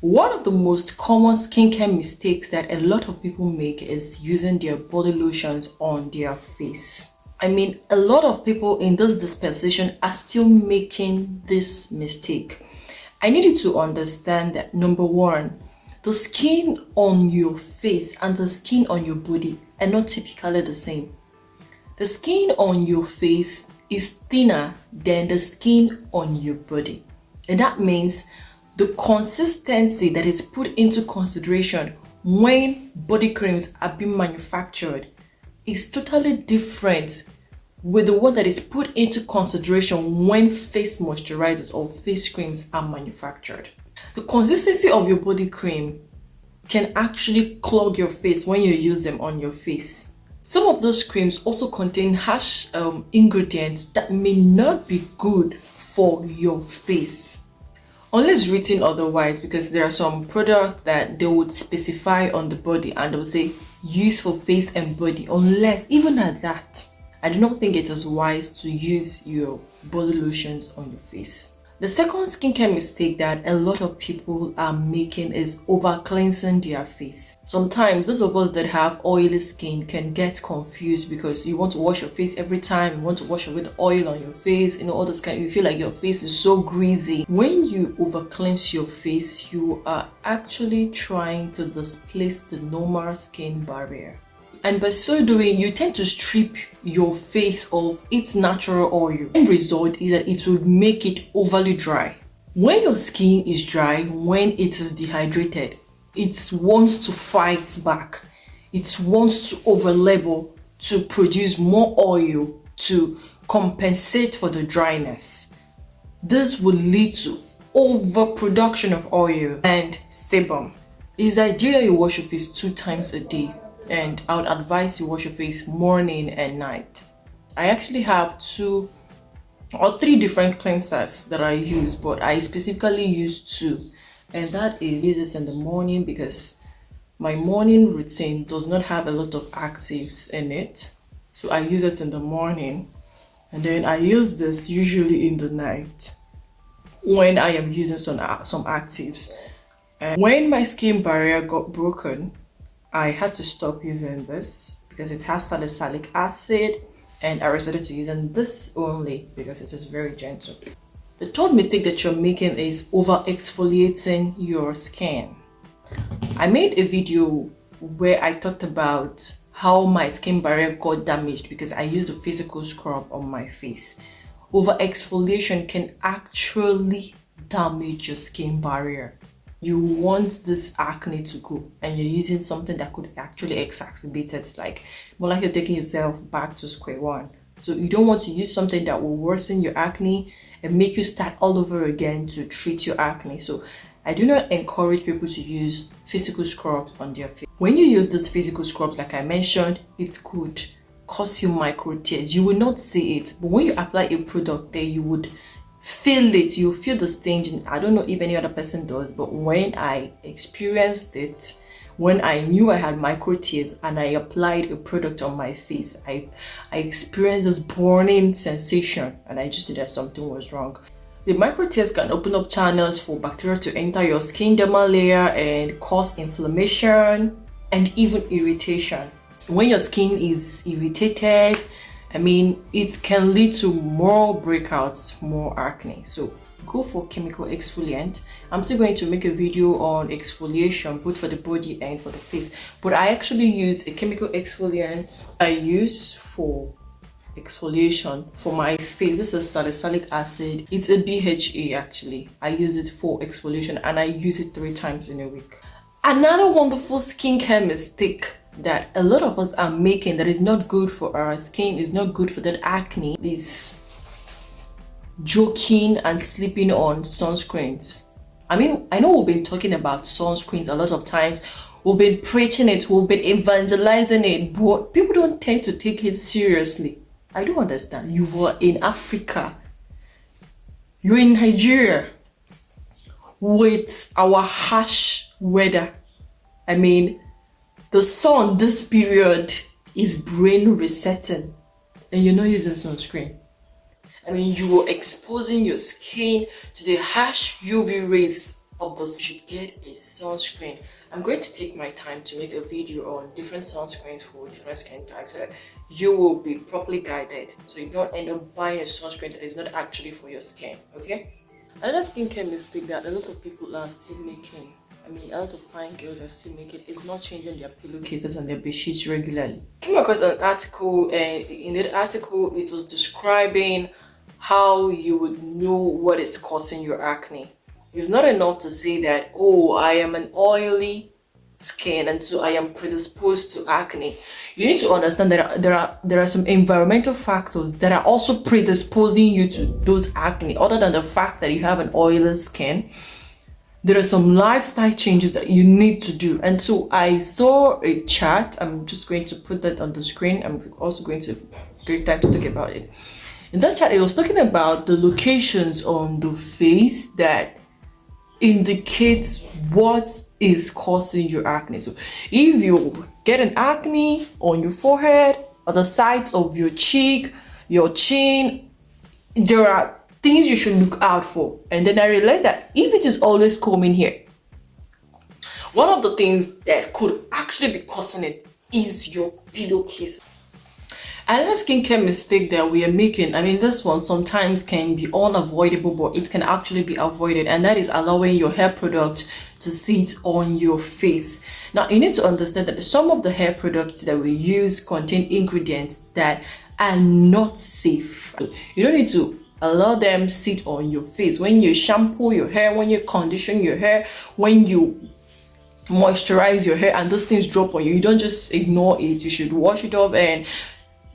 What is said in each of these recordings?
One of the most common skincare mistakes that a lot of people make is using their body lotions on their face. A lot of people in this dispensation are still making this mistake. I need you to understand that number one, the skin on your face and the skin on your body are not typically the same. The skin on your face is thinner than the skin on your body. And that means the consistency that is put into consideration when body creams are being manufactured is totally different with the one that is put into consideration when face moisturizers or face creams are manufactured. The consistency of your body cream can actually clog your face when you use them on your face. Some of those creams also contain harsh ingredients that may not be good for your face. Unless written otherwise, because there are some products that they would specify on the body and they would say use for face and body. Unless, even at that, I do not think it is wise to use your body lotions on your face. The second skincare mistake that a lot of people are making is over cleansing their face. Sometimes those of us that have oily skin can get confused because you want to wash your face every time, you want to wash away the oil on your face, all this kind. You feel like your face is so greasy. When you over cleanse your face, you are actually trying to displace the normal skin barrier. And by so doing, you tend to strip your face of its natural oil. The end result is that it will make it overly dry. When your skin is dry, when it is dehydrated, it wants to fight back. It wants to over-label to produce more oil to compensate for the dryness. This will lead to overproduction of oil and sebum. It is ideal that you wash your face 2 times a day. And I would advise you wash your face morning and night. I actually have 2 or 3 different cleansers that I use, but I specifically use 2. And that is use this in the morning because my morning routine does not have a lot of actives in it. So I use it in the morning. And then I use this usually in the night when I am using some actives. And when my skin barrier got broken, I had to stop using this because it has salicylic acid, and I resorted to using this only because it is very gentle. The third mistake that you're making is over-exfoliating your skin. I made a video where I talked about how my skin barrier got damaged because I used a physical scrub on my face. Over-exfoliation can actually damage your skin barrier. You want this acne to go and you're using something that could actually exacerbate it, more like you're taking yourself back to square one. So you don't want to use something that will worsen your acne and make you start all over again to treat your acne. So I do not encourage people to use physical scrubs on their face. When you use these physical scrubs, like I mentioned, it could cause you micro tears. You will not see it, but when you apply a product there, you would feel it. You feel the stain. And I don't know if any other person does, but when I experienced it, when I knew I had micro tears and I applied a product on my face, I experienced this burning sensation and I just knew that something was wrong. The micro tears can open up channels for bacteria to enter your skin dermal layer and cause inflammation and even irritation. When your skin is irritated, it can lead to more breakouts, more acne. So go for chemical exfoliant. I'm still going to make a video on exfoliation, both for the body and for the face. But I actually use a chemical exfoliant I use for exfoliation for my face. This is salicylic acid. It's a BHA actually. I use it for exfoliation and I use it 3 times in a week. Another wonderful skincare mistake that a lot of us are making that is not good for our skin, is not good for that acne, is joking and sleeping on sunscreens. I know we've been talking about sunscreens a lot of times. We've been preaching it, we've been evangelizing it, but people don't tend to take it seriously. I don't understand. You were in Africa, you're in Nigeria with our harsh weather. The sun this period is brain resetting and you're not using sunscreen. You are exposing your skin to the harsh UV rays of this, you should get a sunscreen. I'm going to take my time to make a video on different sunscreens for different skin types so that you will be properly guided, so you don't end up buying a sunscreen that is not actually for your skin. Okay, another skincare mistake that a lot of people are still making, a lot of fine girls are still making, is not changing their pillowcases and their bed sheets regularly. I came across an article, and in that article it was describing how you would know what is causing your acne. It's not enough to say that, oh, I am an oily skin and so I am predisposed to acne. You need to understand that there are some environmental factors that are also predisposing you to those acne. Other than the fact that you have an oily skin, there are some lifestyle changes that you need to do. And so I saw a chart. I'm just going to put that on the screen. I'm also going to take time to talk about it. In that chart, it was talking about the locations on the face that indicates what is causing your acne. So if you get an acne on your forehead or the sides of your cheek, your chin, there are things you should look out for. And then I realized that if it is always coming here, one of the things that could actually be causing it is your pillowcase. Another skincare mistake that we are making, this one sometimes can be unavoidable, but it can actually be avoided, and that is allowing your hair product to sit on your face. Now, you need to understand that some of the hair products that we use contain ingredients that are not safe. You don't need to allow them sit on your face. When you shampoo your hair, when you condition your hair, when you moisturize your hair and those things drop on you, you don't just ignore it. You should wash it off and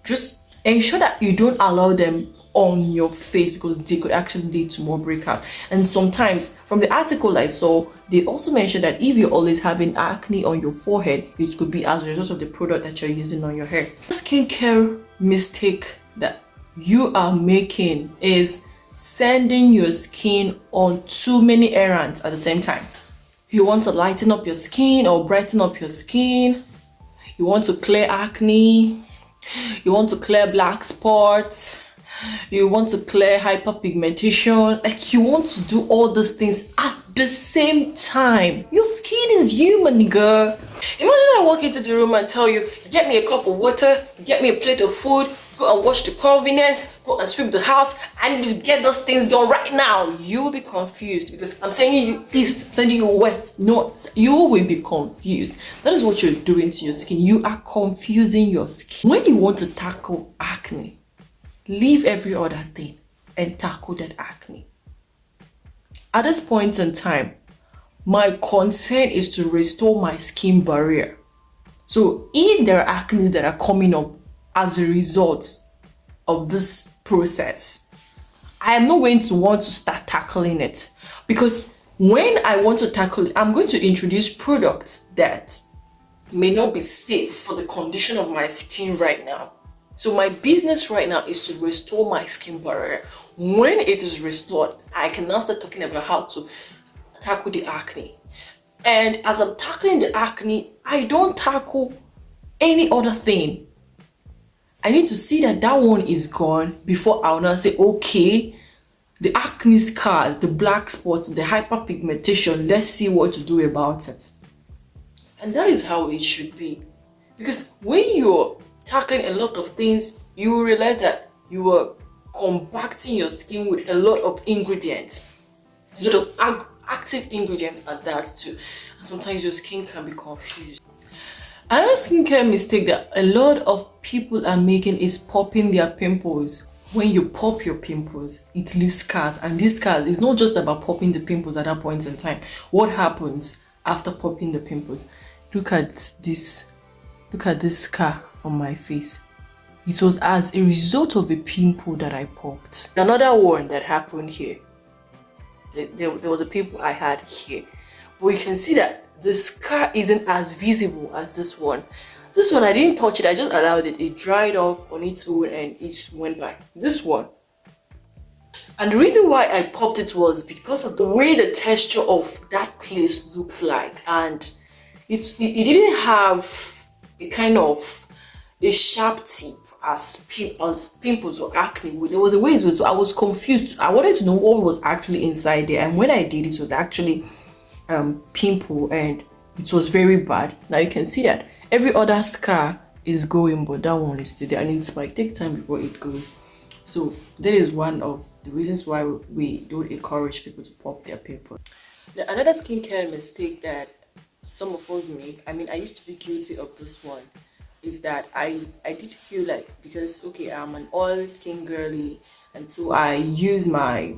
just ensure that you don't allow them on your face, because they could actually lead to more breakouts. And sometimes, from the article I saw, they also mentioned that if you're always having acne on your forehead, it could be as a result of the product that you're using on your hair. The skincare mistake that you are making is sending your skin on too many errands at the same time. You want to lighten up your skin or brighten up your skin. You want to clear acne. You want to clear black spots. You want to clear hyperpigmentation. Like, you want to do all those things at the same time. Your skin is human, girl. Imagine I walk into the room and tell you, get me a cup of water, get me a plate of food, go and wash the convenience, go and sweep the house, and you get those things done right now. You will be confused, because I'm sending you east, I'm sending you west, north. You will be confused. That is what you're doing to your skin. You are confusing your skin. When you want to tackle acne, leave every other thing and tackle that acne. At this point in time, my concern is to restore my skin barrier. So if there are acne that are coming up as a result of this process, I am not going to want to start tackling it, because when I want to tackle it, I'm going to introduce products that may not be safe for the condition of my skin right now. So my business right now is to restore my skin barrier. When it is restored, I can now start talking about how to tackle the acne. And as I'm tackling the acne, I don't tackle any other thing. I need to see that that one is gone before I'll now say, okay, the acne scars, the black spots, the hyperpigmentation, let's see what to do about it. And that is how it should be. Because when you're tackling a lot of things, you will realize that you are compacting your skin with a lot of ingredients, a lot of active ingredients at that too. And sometimes your skin can be confused. Another skincare mistake that a lot of people are making is popping their pimples. When you pop your pimples, it leaves scars, and these scars is not just about popping the pimples at that point in time. What happens after popping the pimples? Look at this scar on my face. It was as a result of a pimple that I popped. Another one that happened here, there was a pimple I had here, but you can see that the scar isn't as visible as this one. This one, I didn't touch it, I just allowed it. It dried off on its own and it just went by. This one, and the reason why I popped it was because of the way the texture of that place looked like, and it didn't have a kind of a sharp tip as pimples or acne. There was a way it was, so I was confused. I wanted to know what was actually inside there, and when I did, it was actually pimple, and it was very bad. Now you can see that every other scar is going, but that one is still there, and it might take time before it goes. So that is one of the reasons why we don't encourage people to pop their pimples. Now, another skincare mistake that some of us make, I mean, I used to be guilty of this one, is that I did feel like, because okay, I'm an oil skin girly, and so I use my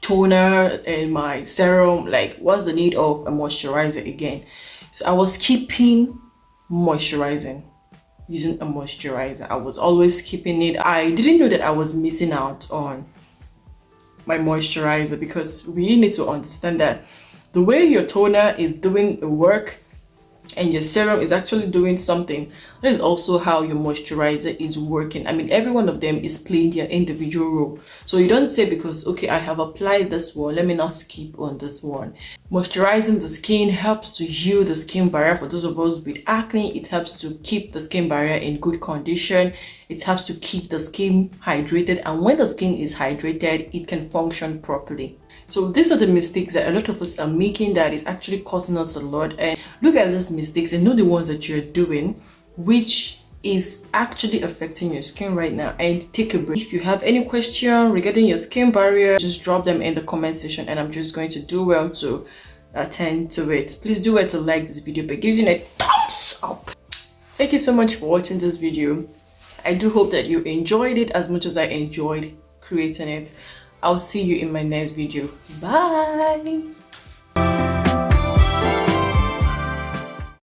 toner and my serum. Like, what's the need of a moisturizer again? So I was keeping moisturizing, using a moisturizer. I was always keeping it. I didn't know that I was missing out on my moisturizer, because we need to understand that the way your toner is doing the work and your serum is actually doing something, that is also how your moisturizer is working. I mean, every one of them is playing their individual role. So you don't say, because okay, I have applied this one, let me not skip on this one. Moisturizing the skin helps to heal the skin barrier. For those of us with acne, it helps to keep the skin barrier in good condition. It helps to keep the skin hydrated, and when the skin is hydrated, it can function properly. So these are the mistakes that a lot of us are making that is actually causing us a lot. And look at these mistakes and know the ones that you're doing, which is actually affecting your skin right now, and take a break. If you have any question regarding your skin barrier, just drop them in the comment section, and I'm just going to do well to attend to it. Please do well to like this video by giving it a thumbs up. Thank you so much for watching this video. I do hope that you enjoyed it as much as I enjoyed creating it. I'll see you in my next video. Bye.